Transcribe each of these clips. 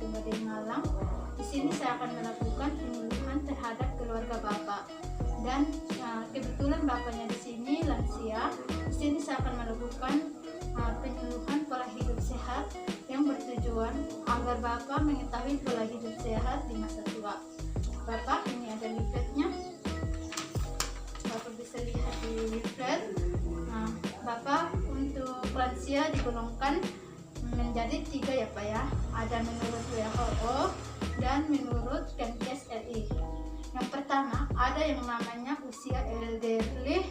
Batu Gede Malang. Di sini saya akan melakukan penyuluhan terhadap keluarga Bapak. Dan kebetulan Bapaknya di sini lansia. Di sini saya akan melakukan penyuluhan pola hidup sehat yang bertujuan agar Bapak mengetahui pola hidup sehat di masa tua. Bapak, ini ada leafletnya. Bapak bisa lihat di leaflet. Bapak untuk lansia digolongkan menjadi 3 ya Pak ya. Ada menurut WHO dan menurut Kemenkes RI. Yang pertama ada yang namanya usia elderly,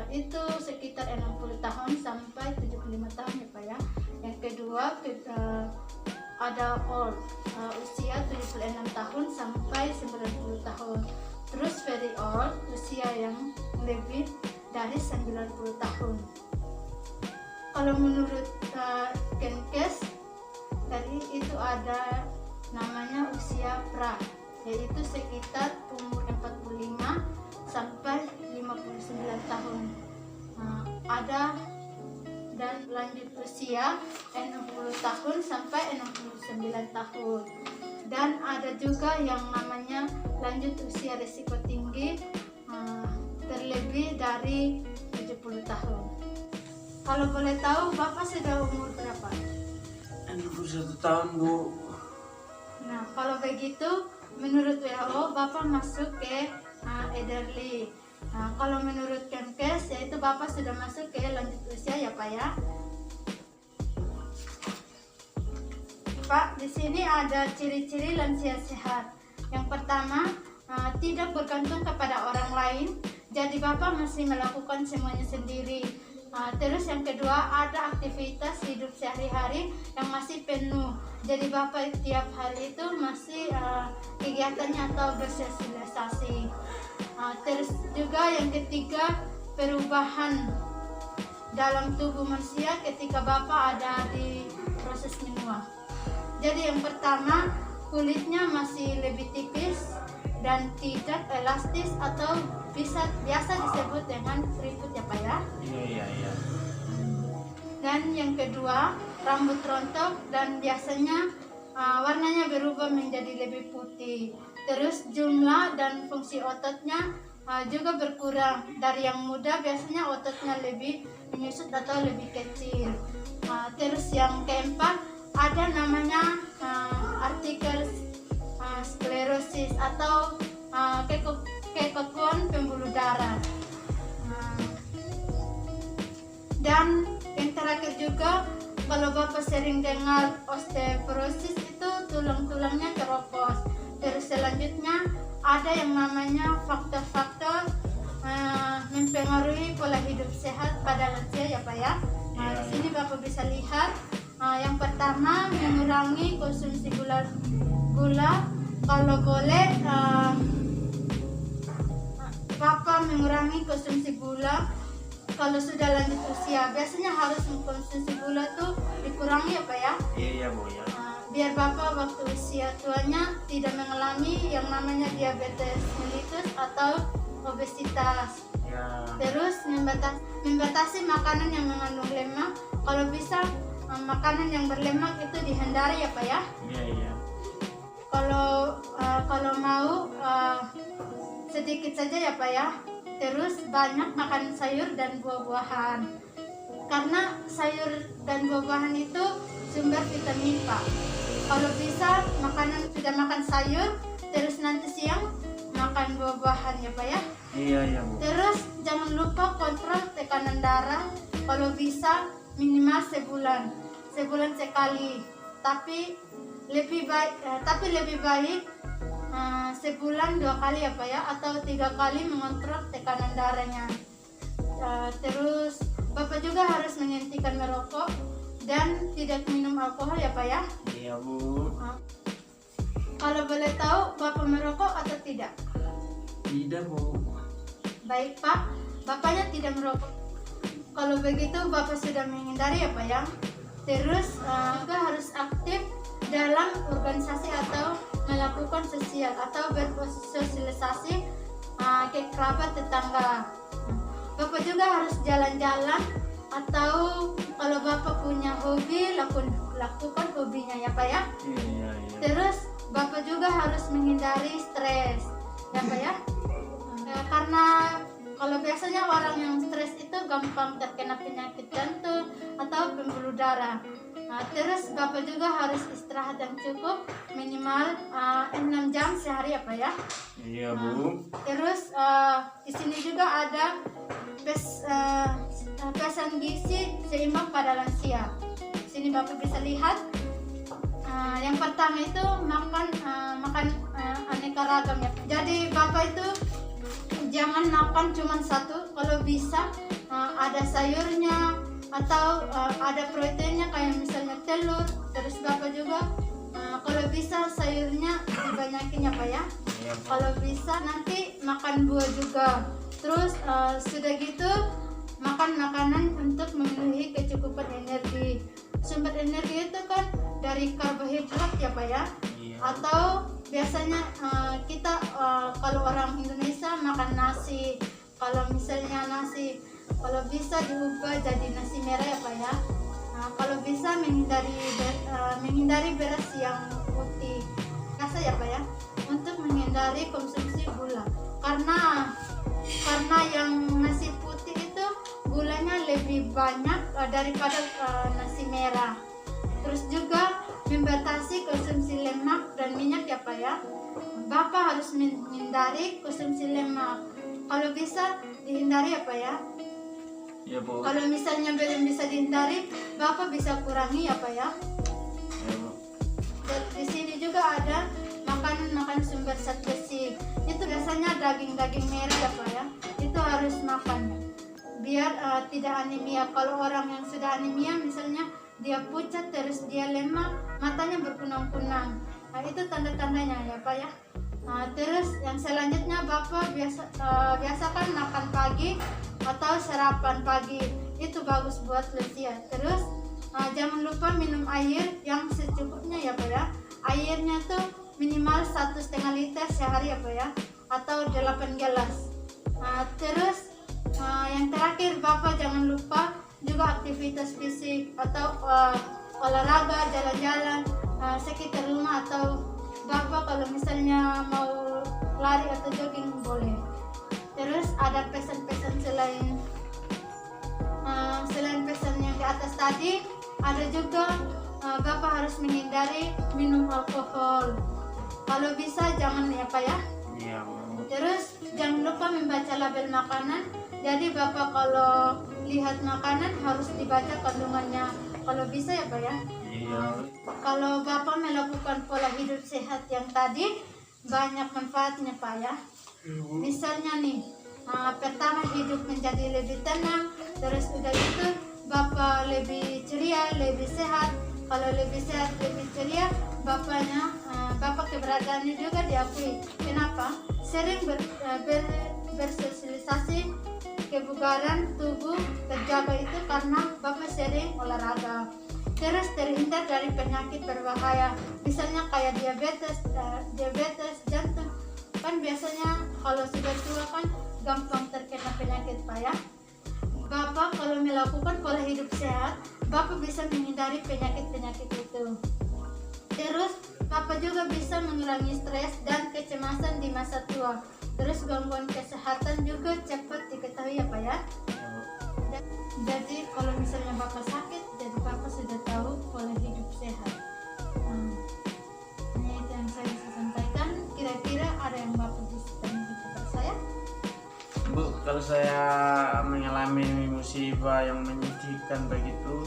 itu sekitar 60 tahun sampai 75 tahun ya Pak ya. Yang kedua ada old, usia 76 tahun sampai 90 tahun. Terus very old, usia yang lebih dari 90 tahun. Kalau menurut Kemenkes tadi itu ada namanya usia pra, yaitu sekitar umur 45 sampai 59 tahun. Ada dan lanjut usia 60 tahun sampai 69 tahun. Dan ada juga yang namanya lanjut usia risiko tinggi, terlebih dari 70 tahun. Kalau boleh tahu Bapak sudah umur berapa? 61 tahun Bu. Nah, kalau begitu menurut WHO Bapak masuk ke elderly. Nah, kalau menurut Kemenkes yaitu Bapak sudah masuk ke lanjut usia ya Pak ya. Pak, di sini ada ciri-ciri lansia sehat. Yang pertama, tidak bergantung kepada orang lain. Jadi Bapak masih melakukan semuanya sendiri. Terus yang kedua ada aktivitas hidup sehari-hari yang masih penuh. Jadi Bapak tiap hari itu masih kegiatannya atau bersosialisasi. Terus juga yang ketiga perubahan dalam tubuh manusia ketika Bapak ada di proses menua. Jadi yang pertama kulitnya masih lebih tipis dan tidak elastis atau biasa disebut dengan keriput ya Pak ya. Iya. Dan yang kedua rambut rontok dan biasanya warnanya berubah menjadi lebih putih. Terus jumlah dan fungsi ototnya juga berkurang. Dari yang muda biasanya ototnya lebih menyusut atau lebih kecil. Terus yang keempat ada namanya arterial sklerosis atau kekakuan pembuluh darah. Dan yang terakhir juga kalau Bapak sering dengar osteoporosis itu tulang-tulangnya keropos. Terus selanjutnya ada yang namanya faktor-faktor mempengaruhi pola hidup sehat pada lansia ya Pak ya. Di sini Bapak bisa lihat yang pertama mengurangi konsumsi gula. Kalau boleh Bapak mengurangi konsumsi gula kalau sudah lanjut usia. Biasanya harus mengkonsumsi gula tuh dikurangi ya Pak ya. Iya Bu ya. Biar Bapak waktu usia tuanya tidak mengalami yang namanya diabetes mellitus atau obesitas. Ya. Terus membatasi makanan yang mengandung lemak. Kalau bisa makanan yang berlemak itu dihindari ya Pak ya. Iya. Kalau mau sedikit saja ya Pak ya. Terus banyak makan sayur dan buah-buahan. Karena sayur dan buah-buahan itu sumber vitamin Pak. Kalau bisa sudah makan sayur, terus nanti siang makan buah-buahan ya Pak ya. Iya Bu. Terus jangan lupa kontrol tekanan darah. Kalau bisa minimal sebulan sekali. Tapi lebih baik sebulan 2 kali ya Pak ya, atau 3 kali mengontrol tekanan darahnya. Terus Bapak juga harus menghentikan merokok dan tidak minum alkohol ya Pak ya. Iya Bu. Kalau boleh tahu Bapak merokok atau tidak? Tidak Bu. Baik Pak, Bapaknya tidak merokok. Kalau begitu Bapak sudah menghindari ya Pak ya. Terus juga harus aktif dalam organisasi atau melakukan sosial atau bersosialisasi ke kerabat tetangga. Bapak juga harus jalan-jalan atau kalau Bapak punya hobi lakukan hobinya ya Pak ya. Iya. Terus Bapak juga harus menghindari stres ya Pak ya. Karena kalau biasanya orang yang stres itu gampang terkena penyakit jantung atau pembuluh darah. Terus Bapak juga harus istirahat yang cukup minimal 6 jam sehari ya Pak ya. Iya Bu. Terus di sini juga ada pesan gizi seimbang pada lansia. Di sini Bapak bisa lihat. Yang pertama itu makan aneka ragam ya. Jadi Bapak itu jangan makan cuma satu. Kalau bisa ada sayurnya atau ada proteinnya kayak misalnya telur. Terus Bapak juga kalau bisa sayurnya dibanyakin ya Pak ya. Iya, Bu. Kalau bisa nanti makan buah juga. Terus sudah gitu makan makanan untuk memenuhi kecukupan energi. Sumber energi itu kan dari karbohidrat ya Pak ya. Iya. Atau biasanya kita kalau orang Indonesia makan nasi. Kalau misalnya nasi kalau bisa diubah jadi nasi merah ya Pak ya. Kalau bisa menghindari beras yang putih. Biasa ya Pak ya. Untuk menghindari konsumsi gula. Karena yang nasi putih itu gulanya lebih banyak daripada nasi merah. Terus juga membatasi konsumsi lemak dan minyak ya Pak ya. Bapak harus menghindari konsumsi lemak. Kalau bisa dihindari ya Pak ya. Iya Bu. Kalau misalnya belum bisa dihindari, Bapak bisa kurangi ya Pak ya. Iya Bu. Dan di sini juga ada makan sumber zat besi. Itu biasanya daging merah ya Pak ya. Itu harus makan biar tidak anemia. Kalau orang yang sudah anemia misalnya dia pucat terus dia lemah, matanya berkunang-kunang. Itu tanda-tandanya ya Pak ya. Terus yang selanjutnya Bapak biasakan makan pagi atau sarapan pagi. Itu bagus buat lansia. Terus jangan lupa minum air yang secukupnya ya Pak ya. Airnya tuh minimal 1,5 liter sehari ya Pak ya, atau 8 gelas. Terus yang terakhir Bapak jangan lupa juga aktivitas fisik atau olahraga, jalan-jalan sekitar rumah, atau Bapak kalau misalnya mau lari atau jogging boleh. Terus ada pesan-pesan selain pesan yang di atas tadi, ada juga Bapak harus menghindari minum alkohol. Kalau bisa jangan ya Pak ya. Iya Bu. Terus jangan lupa membaca label makanan. Jadi Bapak kalau lihat makanan harus dibaca kandungannya. Kalau bisa ya Pak ya. Iya. Kalau Bapak melakukan pola hidup sehat yang tadi, banyak manfaatnya Pak ya. Misalnya nih, pertama hidup menjadi lebih tenang. Terus udah itu Bapak lebih ceria, lebih sehat. Kalau lebih sehat, lebih ceria, Bapak keberadaannya juga diakui. Kenapa? Sering bersosialisasi, kebugaran tubuh terjaga itu karena Bapak sering olahraga. Terus terhindar dari penyakit berbahaya, misalnya kayak diabetes, jantung. Kan biasanya kalau sudah tua kan gampang terkena penyakit Pak ya. Bapak kalau melakukan pola hidup sehat, Bapak bisa menghindari penyakit-penyakit itu. Terus Bapak juga bisa mengurangi stres dan kecemasan di masa tua. Terus gangguan kesehatan juga cepat diketahui ya Pak ya. Jadi kalau misalnya Bapak sakit, jadi Bapak sudah tahu pola hidup sehat. Ini itu yang saya bisa sampaikan. Kira-kira ada yang Bapak bisa tanyakan kepada saya? Bu, kalau saya mengalami musibah yang menyedihkan begitu,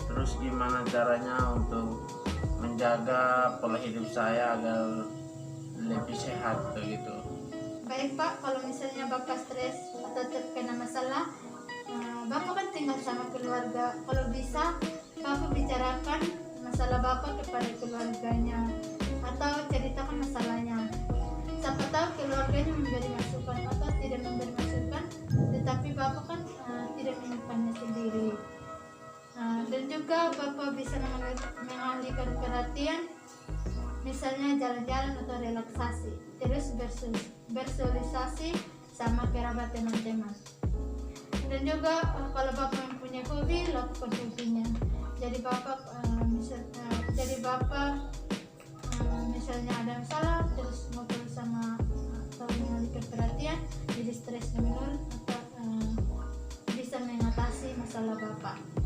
terus gimana caranya untuk menjaga pola hidup saya agar lebih sehat begitu? Baik Pak, kalau misalnya Bapak stres atau terkena masalah, Bapak kan tinggal sama keluarga. Kalau bisa, Bapak bicarakan masalah Bapak kepada keluarganya atau ceritakan masalahnya. Siapa tahu keluarganya memberi masukan atau tidak memberi masukan, tetapi Bapak kan tidak menyimpannya sendiri. Dan juga Bapak bisa mengalihkan perhatian, misalnya jalan-jalan atau relaksasi. Terus bersosialisasi sama kerabat teman-teman. Dan juga kalau Bapak mempunyai hobi, lakukan hobinya. Jadi Bapak jadi bapak misalnya ada masalah terus ngobrol sama atau mengalihkan perhatian, jadi stresnya menurun atau bisa mengatasi masalah bapak.